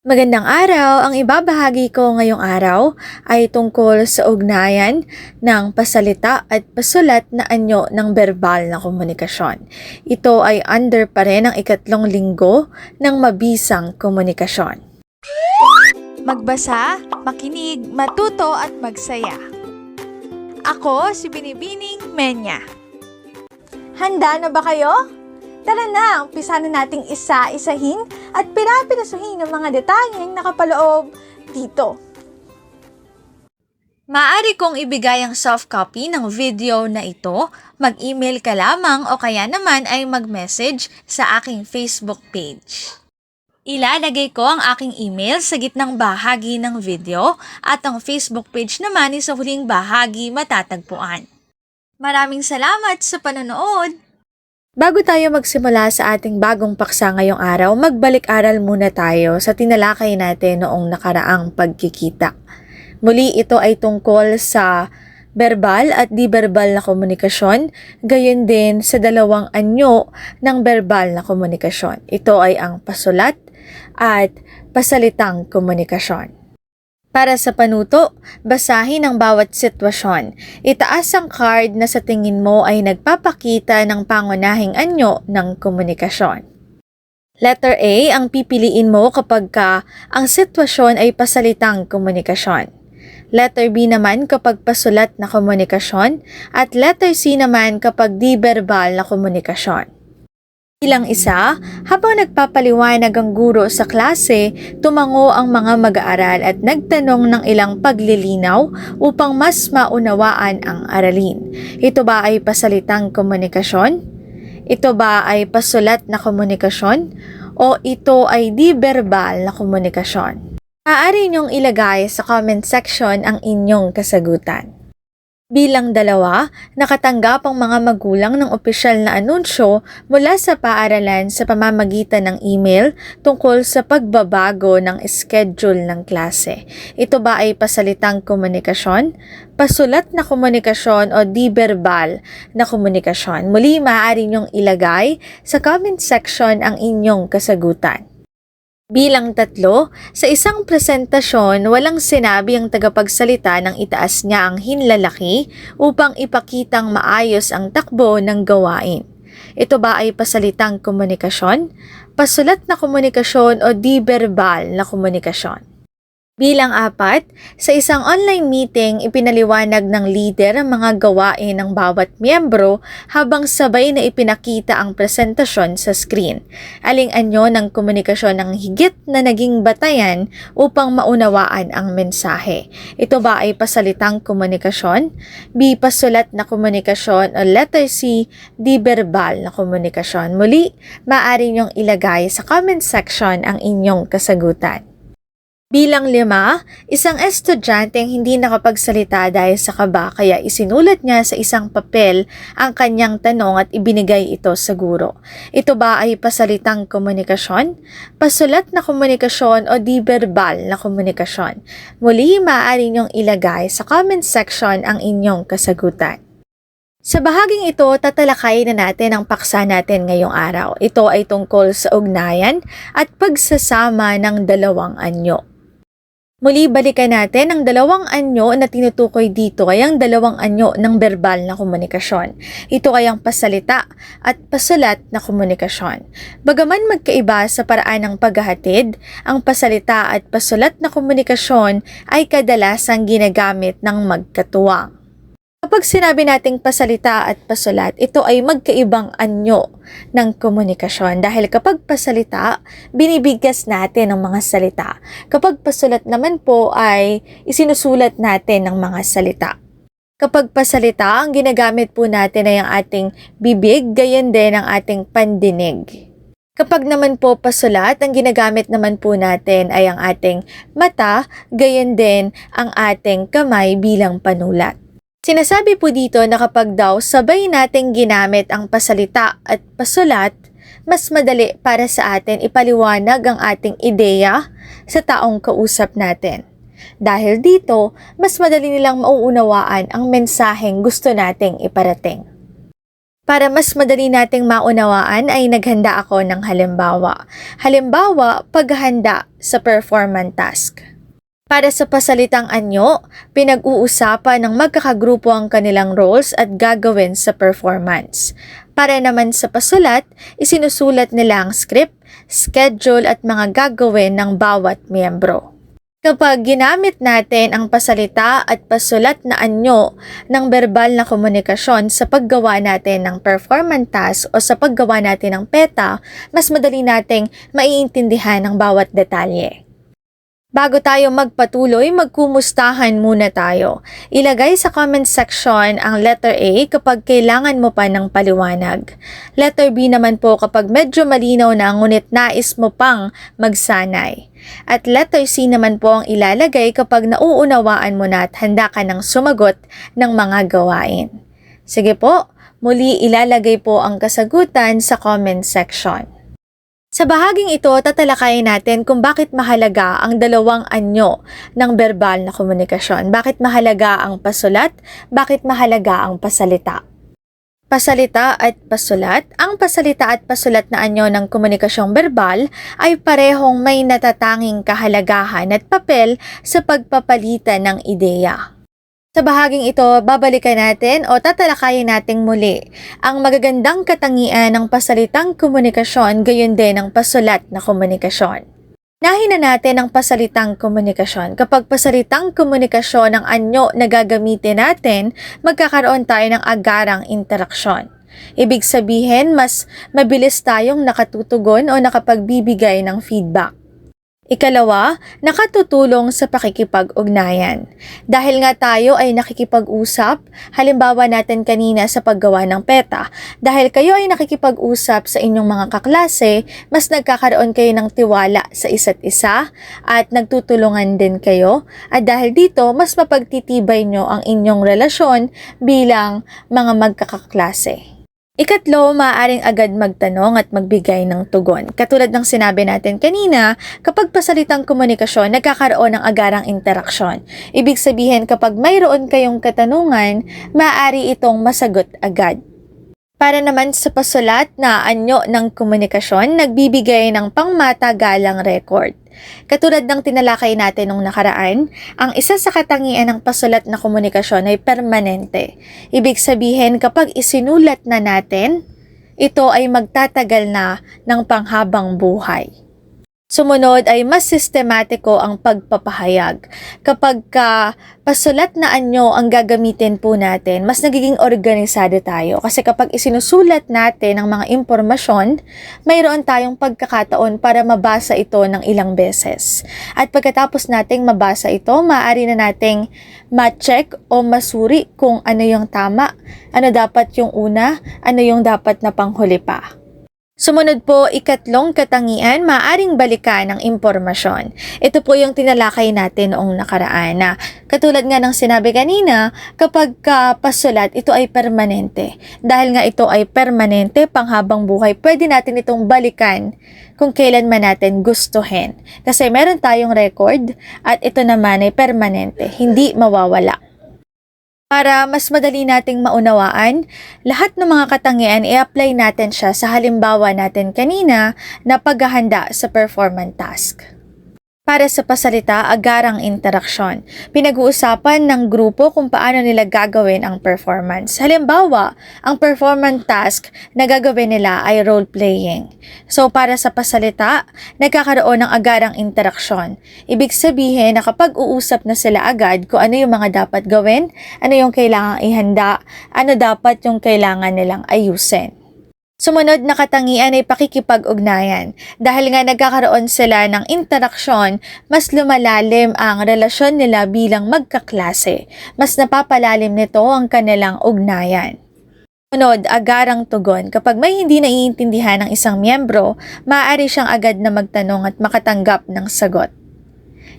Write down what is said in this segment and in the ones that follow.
Magandang araw! Ang ibabahagi ko ngayong araw ay tungkol sa ugnayan ng pasalita at pasulat na anyo ng berbal na komunikasyon. Ito ay under pa rin ang ikatlong linggo ng mabisang komunikasyon. Magbasa, makinig, matuto at magsaya. Ako si Binibining Menya. Handa na ba kayo? Tara na, umpisa na nating isa-isahin at pirapirasuhin ang mga detalyeng nakapaloob dito. Maaari kong ibigay ang soft copy ng video na ito, mag-email ka lamang o kaya naman ay mag-message sa aking Facebook page. Ilalagay ko ang aking email sa gitnang bahagi ng video at ang Facebook page naman ay sa huling bahagi matatagpuan. Maraming salamat sa panonood! Bago tayo magsimula sa ating bagong paksa ngayong araw, magbalik-aral muna tayo sa tinalakay natin noong nakaraang pagkikita. Muli ito ay tungkol sa verbal at di-verbal na komunikasyon, gayon din sa dalawang anyo ng verbal na komunikasyon. Ito ay ang pasulat at pasalitang komunikasyon. Para sa panuto, basahin ang bawat sitwasyon. Itaas ang card na sa tingin mo ay nagpapakita ng pangunahing anyo ng komunikasyon. Letter A ang pipiliin mo kapag ang sitwasyon ay pasalitang komunikasyon. Letter B naman kapag pasulat na komunikasyon at letter C naman kapag di-verbal na komunikasyon. Bilang isa, habang nagpapaliwanag ang guro sa klase, tumango ang mga mag-aaral at nagtanong ng ilang paglilinaw upang mas maunawaan ang aralin. Ito ba ay pasalitang komunikasyon? Ito ba ay pasulat na komunikasyon? O ito ay di-verbal na komunikasyon? Maaari niyong ilagay sa comment section ang inyong kasagutan. Bilang 2, nakatanggap ang mga magulang ng opisyal na anunsyo mula sa paaralan sa pamamagitan ng email tungkol sa pagbabago ng schedule ng klase. Ito ba ay pasalitang komunikasyon, pasulat na komunikasyon o di-verbal na komunikasyon? Muli, maaari niyong ilagay sa comment section ang inyong kasagutan. Bilang 3, sa isang presentasyon, walang sinabi ang tagapagsalita nang itaas niya ang hinlalaki upang ipakitang maayos ang takbo ng gawain. Ito ba ay pasalitang komunikasyon, pasulat na komunikasyon o di-verbal na komunikasyon? Bilang 4, sa isang online meeting, ipinaliwanag ng leader ang mga gawain ng bawat miyembro habang sabay na ipinakita ang presentasyon sa screen. Aling anyo ng komunikasyon ang higit na naging batayan upang maunawaan ang mensahe? Ito ba ay pasalitang komunikasyon, B. pasulat na komunikasyon o letter C. di-verbal na komunikasyon? Muli, maaari niyong ilagay sa comment section ang inyong kasagutan. Bilang 5, isang estudyanteng hindi nakapagsalita dahil sa kaba kaya isinulat niya sa isang papel ang kanyang tanong at ibinigay ito sa guro. Ito ba ay pasalitang komunikasyon, pasulat na komunikasyon o di-verbal na komunikasyon? Muli, maaari niyong ilagay sa comment section ang inyong kasagutan. Sa bahaging ito, tatalakay na natin ang paksa natin ngayong araw. Ito ay tungkol sa ugnayan at pagsasama ng dalawang anyo. Muli, balikan natin ang dalawang anyo na tinutukoy dito ay ang dalawang anyo ng berbal na komunikasyon. Ito ay ang pasalita at pasulat na komunikasyon. Bagaman magkaiba sa paraan ng paghahatid, ang pasalita at pasulat na komunikasyon ay kadalasang ginagamit ng magkatuwang. Kapag sinabi nating pasalita at pasulat, ito ay magkaibang anyo ng komunikasyon dahil kapag pasalita, binibigkas natin ang mga salita. Kapag pasulat naman po ay isinusulat natin ang mga salita. Kapag pasalita, ang ginagamit po natin ay ang ating bibig, gayon din ang ating pandinig. Kapag naman po pasulat, ang ginagamit naman po natin ay ang ating mata, gayon din ang ating kamay bilang panulat. Sinasabi po dito na kapag daw sabay nating ginamit ang pasalita at pasulat, mas madali para sa atin ipaliwanag ang ating ideya sa taong kausap natin. Dahil dito, mas madali nilang mauunawaan ang mensaheng gusto nating iparating. Para mas madali nating maunawaan ay naghanda ako ng halimbawa. Halimbawa, paghahanda sa performance task. Para sa pasalitang anyo, pinag-uusapan ng magkakagrupo ang kanilang roles at gagawin sa performance. Para naman sa pasulat, isinusulat nila ang script, schedule at mga gagawin ng bawat miyembro. Kapag ginamit natin ang pasalita at pasulat na anyo ng verbal na komunikasyon sa paggawa natin ng performance task o sa paggawa natin ng PETA, mas madali nating maiintindihan ang bawat detalye. Bago tayo magpatuloy, magkumustahan muna tayo. Ilagay sa comment section ang letter A kapag kailangan mo pa ng paliwanag. Letter B naman po kapag medyo malinaw na ngunit nais mo pang magsanay. At letter C naman po ang ilalagay kapag nauunawaan mo na at handa ka ng sumagot ng mga gawain. Sige po, muli ilalagay po ang kasagutan sa comment section. Sa bahaging ito, tatalakayin natin kung bakit mahalaga ang dalawang anyo ng verbal na komunikasyon. Bakit mahalaga ang pasulat? Bakit mahalaga ang pasalita? Pasalita at pasulat. Ang pasalita at pasulat na anyo ng komunikasyong verbal ay parehong may natatanging kahalagahan at papel sa pagpapalitan ng ideya. Sa bahaging ito, babalikan natin o tatalakayin natin muli ang magagandang katangian ng pasalitang komunikasyon gayon din ang pasulat na komunikasyon. Nahin na natin ang pasalitang komunikasyon. Kapag pasalitang komunikasyon ang anyo na gagamitin natin, magkakaroon tayo ng agarang interaksyon. Ibig sabihin, mas mabilis tayong nakatutugon o nakapagbibigay ng feedback. Ikalawa, nakatutulong sa pakikipag-ugnayan. Dahil nga tayo ay nakikipag-usap, halimbawa natin kanina sa paggawa ng PETA, dahil kayo ay nakikipag-usap sa inyong mga kaklase, mas nagkakaroon kayo ng tiwala sa isa't isa at nagtutulungan din kayo. At dahil dito, mas mapagtitibay nyo ang inyong relasyon bilang mga magkakaklase. Ikatlo, maaaring agad magtanong at magbigay ng tugon. Katulad ng sinabi natin kanina, kapag pasalitang komunikasyon, nagkakaroon ng agarang interaksyon. Ibig sabihin, kapag mayroon kayong katanungan, maaari itong masagot agad. Para naman sa pasulat na anyo ng komunikasyon, nagbibigay ng pangmatagalang record. Katulad ng tinalakay natin nung nakaraan, ang isa sa katangian ng pasulat na komunikasyon ay permanente. Ibig sabihin, kapag isinulat na natin, ito ay magtatagal na ng panghabang buhay. Sumunod ay mas sistematiko ang pagpapahayag. Kapag pasulat na anyo ang gagamitin po natin, mas nagiging organisado tayo. Kasi kapag isinusulat natin ang mga impormasyon, mayroon tayong pagkakataon para mabasa ito ng ilang beses. At pagkatapos nating mabasa ito, maaari na nating ma-check o masuri kung ano yung tama, ano dapat yung una, ano yung dapat na panghuli pa. Sumunod po, ikatlong katangian, maaring balikan ng impormasyon. Ito po yung tinalakay natin noong nakaraan na katulad nga ng sinabi kanina, kapag pasulat, ito ay permanente. Dahil nga ito ay permanente, panghabang buhay, pwede natin itong balikan kung kailan man natin gustuhin. Kasi meron tayong record at ito naman ay permanente, hindi mawawala. Para mas madali nating maunawaan, lahat ng mga katangian i-apply natin siya sa halimbawa natin kanina na paghahanda sa performance task. Para sa pasalita, agarang interaksyon. Pinag-uusapan ng grupo kung paano nila gagawin ang performance. Halimbawa, ang performance task na gagawin nila ay role-playing. So, para sa pasalita, nagkakaroon ng agarang interaksyon. Ibig sabihin na kapag uusap na sila agad kung ano yung mga dapat gawin, ano yung kailangang ihanda, ano dapat yung kailangan nilang ayusin. Sumunod na katangian ay pakikipag-ugnayan. Dahil nga nagkakaroon sila ng interaksyon, mas lumalalim ang relasyon nila bilang magkaklase. Mas napapalalim nito ang kanilang ugnayan. Sunod, agarang tugon. Kapag may hindi naiintindihan ng isang miyembro, maaari siyang agad na magtanong at makatanggap ng sagot.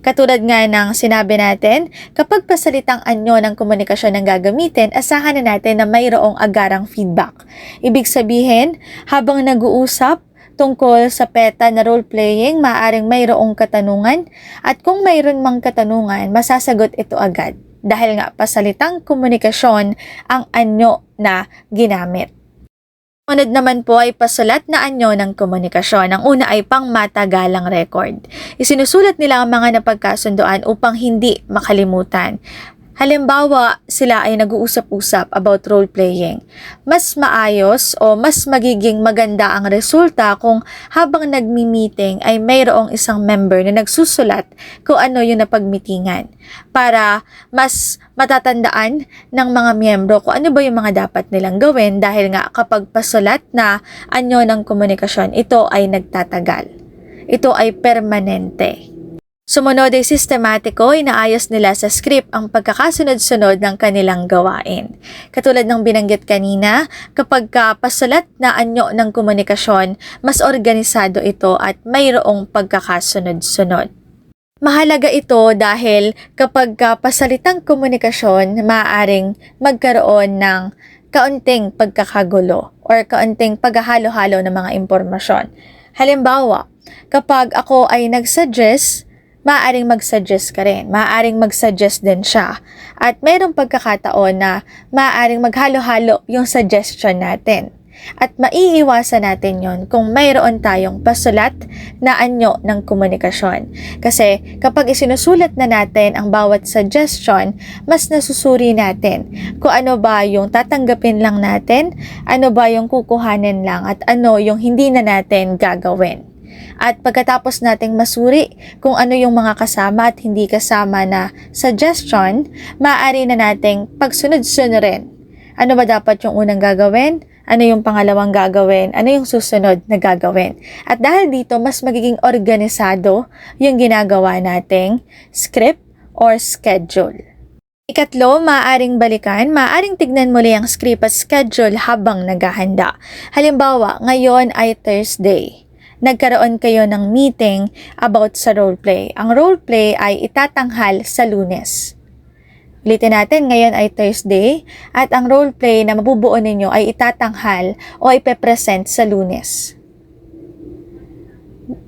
Katulad nga ng sinabi natin, kapag pasalitang anyo ng komunikasyon ang gagamitin, asahan na natin na mayroong agarang feedback. Ibig sabihin, habang nag-uusap tungkol sa PETA na role-playing, maaaring mayroong katanungan at kung mayroon mang katanungan, masasagot ito agad. Dahil nga pasalitang komunikasyon ang anyo na ginamit. Unod naman po ay pasulat na anyo ng komunikasyon. Ang una ay pangmatagalang record. Isinusulat nila ang mga napagkasunduan upang hindi makalimutan. Halimbawa, sila ay nag-uusap-usap about role-playing. Mas maayos o mas magiging maganda ang resulta kung habang nagmi-meeting ay mayroong isang member na nagsusulat kung ano yung napagmitingan para mas matatandaan ng mga miyembro kung ano ba yung mga dapat nilang gawin dahil nga kapag pasulat na anyo ng komunikasyon, ito ay nagtatagal. Ito ay permanente. Sumunod ay sistematiko, inaayos nila sa script ang pagkakasunod-sunod ng kanilang gawain. Katulad ng binanggit kanina, kapag pasulat na anyo ng komunikasyon, mas organisado ito at mayroong pagkakasunod-sunod. Mahalaga ito dahil kapag pasalitang komunikasyon, maaaring magkaroon ng kaunting pagkakagulo or kaunting paghahalo-halo ng mga impormasyon. Halimbawa, kapag ako ay nag-suggest, maaaring mag-suggest ka rin. Maaaring mag-suggest din siya. At mayroong pagkakataon na maaaring maghalo-halo yung suggestion natin. At maiiwasan natin yon kung mayroon tayong pasulat na anyo ng komunikasyon. Kasi kapag isinusulat na natin ang bawat suggestion, mas nasusuri natin kung ano ba yung tatanggapin lang natin, ano ba yung kukuhanin lang, at ano yung hindi na natin gagawin. At pagkatapos nating masuri kung ano yung mga kasama at hindi kasama na suggestion, maaari na nating pagsunod-sunurin. Ano ba dapat yung unang gagawin? Ano yung pangalawang gagawin? Ano yung susunod na gagawin? At dahil dito, mas magiging organisado yung ginagawa nating script or schedule. Ikatlo, maaaring balikan, maaaring tignan muli ang script at schedule habang naghahanda. Halimbawa, ngayon ay Thursday. Nagkaroon kayo ng meeting about sa roleplay. Ang roleplay ay itatanghal sa Lunes. Ulitin natin, ngayon ay Thursday at ang roleplay na mabubuo ninyo ay itatanghal o ipepresent sa Lunes.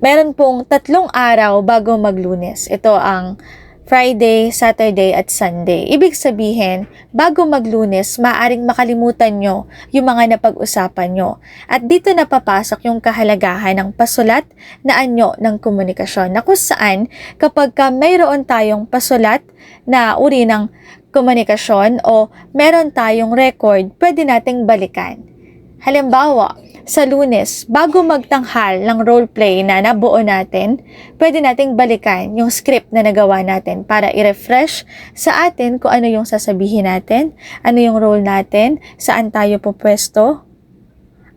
Meron pong 3 araw bago mag-Lunes. Ito ang Friday, Saturday at Sunday. Ibig sabihin, bago mag-Lunes, maaaring makalimutan nyo yung mga napag-usapan nyo. At dito napapasok yung kahalagahan ng pasulat na anyo ng komunikasyon na kung saan kapag mayroon tayong pasulat na uri ng komunikasyon o meron tayong record, pwede nating balikan. Halimbawa, sa Lunes, bago magtanghal ng roleplay na nabuo natin, pwede nating balikan yung script na nagawa natin para i-refresh sa atin kung ano yung sasabihin natin, ano yung role natin, saan tayo pupwesto,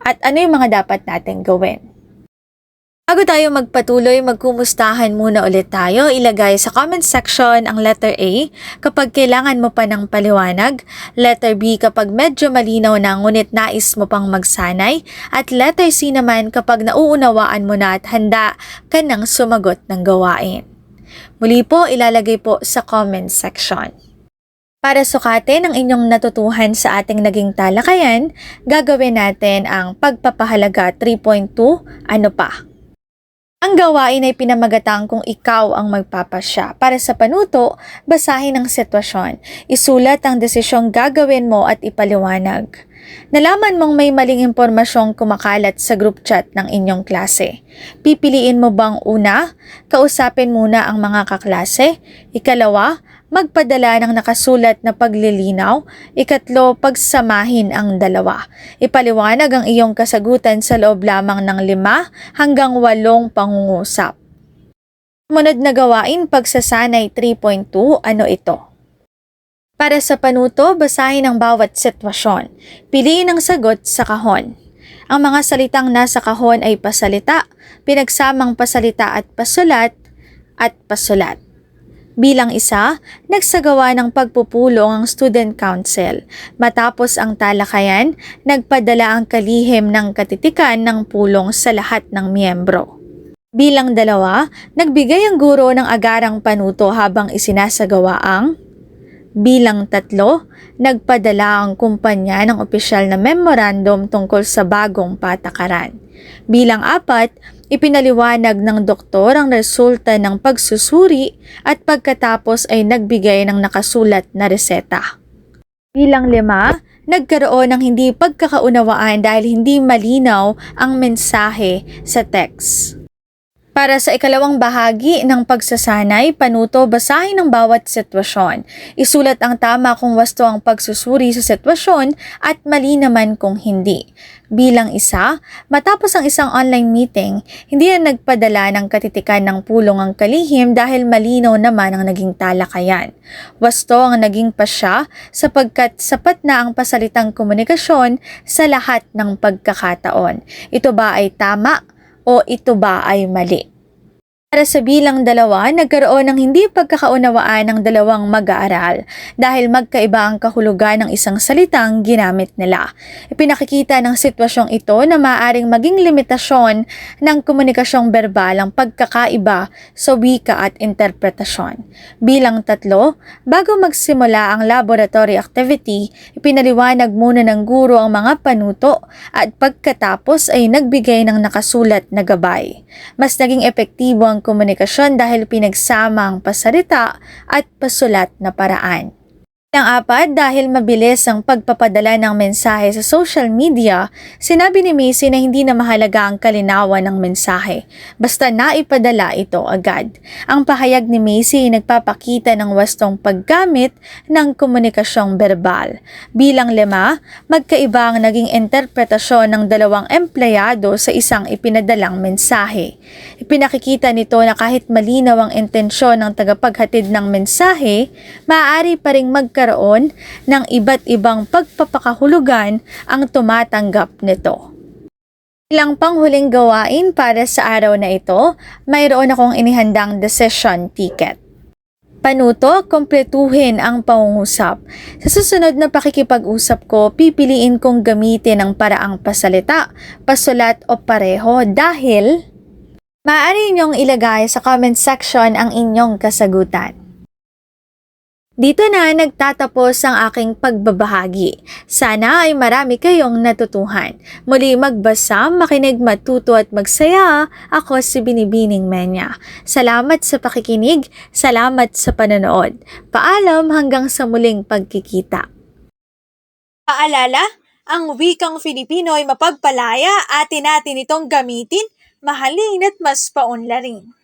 at ano yung mga dapat natin gawin. Bago tayo magpatuloy, magkumustahan muna ulit tayo. Ilagay sa comment section ang letter A kapag kailangan mo pa ng paliwanag, letter B kapag medyo malinaw na ngunit nais mo pang magsanay, at letter C naman kapag nauunawaan mo na at handa ka nang sumagot ng gawain. Muli po, ilalagay po sa comment section. Para sukatin ang inyong natutuhan sa ating naging talakayan, gagawin natin ang pagpapahalaga 3.2, ano pa? Ang gawain ay pinamagatang kung ikaw ang magpapasya. Para sa panuto, basahin ang sitwasyon. Isulat ang desisyong gagawin mo at ipaliwanag. Nalaman mong may maling impormasyong kumakalat sa group chat ng inyong klase. Pipiliin mo bang una, kausapin muna ang mga kaklase? Ikalawa, magpadala ng nakasulat na paglilinaw. Ikatlo, pagsamahin ang dalawa. Ipaliwanag ang iyong kasagutan sa loob lamang ng 5 hanggang 8 pangungusap. Sumunod na gawain, pagsasanay 3.2, ano ito? Para sa panuto, basahin ang bawat sitwasyon. Piliin ang sagot sa kahon. Ang mga salitang nasa kahon ay pasalita, pinagsamang pasalita at pasulat, Bilang isa, nagsagawa ng pagpupulong ang Student Council. Matapos ang talakayan, nagpadala ang kalihim ng katitikan ng pulong sa lahat ng miyembro. Bilang 2, nagbigay ang guro ng agarang panuto habang isinasagawa ang Bilang 3, nagpadala ang kumpanya ng opisyal na memorandum tungkol sa bagong patakaran. Bilang 4, ipinaliwanag ng doktor ang resulta ng pagsusuri at pagkatapos ay nagbigay ng nakasulat na reseta. Bilang 5, nagkaroon ng hindi pagkakaunawaan dahil hindi malinaw ang mensahe sa text. Para sa ikalawang bahagi ng pagsasanay, panuto, basahin ang bawat sitwasyon. Isulat ang tama kung wasto ang pagsusuri sa sitwasyon at mali naman kung hindi. Bilang isa, matapos ang isang online meeting, hindi na nagpadala ng katitikan ng pulong ang kalihim dahil malinaw naman ang naging talakayan. Wasto ang naging pasya sapagkat sapat na ang pasalitang komunikasyon sa lahat ng pagkakataon. Ito ba ay tama o ito ba ay mali? Para sa bilang 2, nagkaroon ng hindi pagkakaunawaan ng dalawang mag-aaral dahil magkaiba ang kahulugan ng isang salitang ginamit nila. Ipinakikita ng sitwasyong ito na maaaring maging limitasyon ng komunikasyong berbal ang pagkakaiba sa wika at interpretasyon. Bilang 3, bago magsimula ang laboratory activity, ipinaliwanag muna ng guro ang mga panuto at pagkatapos ay nagbigay ng nakasulat na gabay. Mas naging epektibo ang komunikasyon dahil pinagsama ang pasalita at pasulat na paraan. Ang 4, dahil mabilis ang pagpapadala ng mensahe sa social media, sinabi ni Macy na hindi na mahalaga ang kalinawan ng mensahe, basta naipadala ito agad. Ang pahayag ni Macy ay nagpapakita ng wastong paggamit ng komunikasyong berbal. Bilang 5, magkaiba ang naging interpretasyon ng dalawang empleyado sa isang ipinadalang mensahe. Ipinakikita nito na kahit malinaw ang intensyon ng tagapaghatid ng mensahe, maaari pa ring magkaroon ng iba't ibang pagpapakahulugan ang tumatanggap nito. Ilang panghuling gawain para sa araw na ito, mayroon akong inihandang decision ticket. Panuto, kumpletuhin ang pangungusap. Sa susunod na pakikipag-usap ko, pipiliin kong gamitin ang paraang pasalita, pasulat o pareho dahil maaari ninyong ilagay sa comment section ang inyong kasagutan. Dito na nagtatapos ang aking pagbabahagi. Sana ay marami kayong natutuhan. Muli magbasa, makinig, matuto at magsaya. Ako si Binibining Menya. Salamat sa pakikinig, salamat sa panonood. Paalam hanggang sa muling pagkikita. Paalala, ang wikang Filipino ay mapagpalaya, atin natin itong gamitin, mahalin at mas paunlarin.